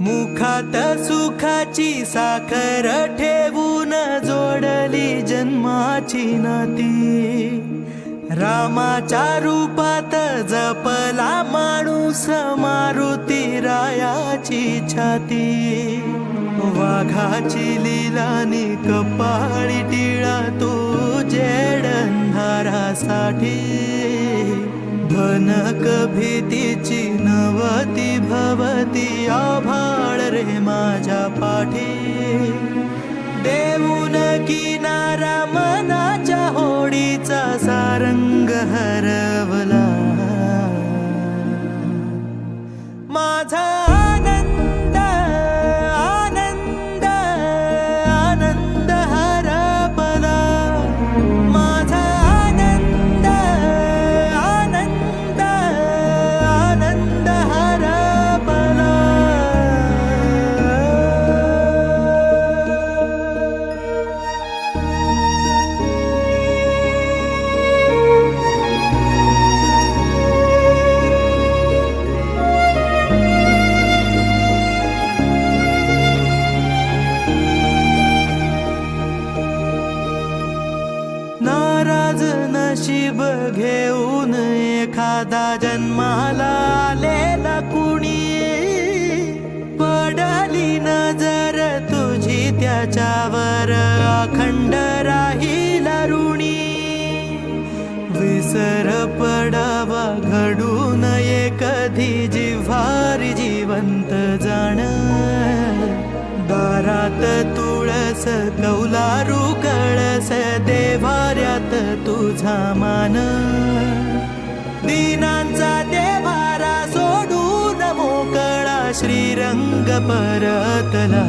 मुखात सुखाची साखर ठेवून जोडली जन्माची नाती। रामाच्या रूपात जपला माणूस मारुती रायाची छाती। वाघाची लीलानी कपाळी टिळा तू जेडंधारासाठी। भनक भीतीची नवती भवती आभाळ रे माझ्या पाठी। देऊन किनारा मनाच्या होडीचा सारंग हरवला। माझा आनंद आनंद आनंद हरपला। माझा आनंद आनंद आनंद हरपला। नाराज नशीब घेऊन एखादा जन्माला आलेला कुणी। पडली नजर तुझी त्याच्यावर अखंड राहील ऋणी। विसर पडावा घडू नये कधी जिव्हारी जिवंत जाण। दारात तुळस कौलारू कळस देवाऱ्यात तुझा मान। दीनांचा देवारा सोडून मोकळा श्रीरंग परतला।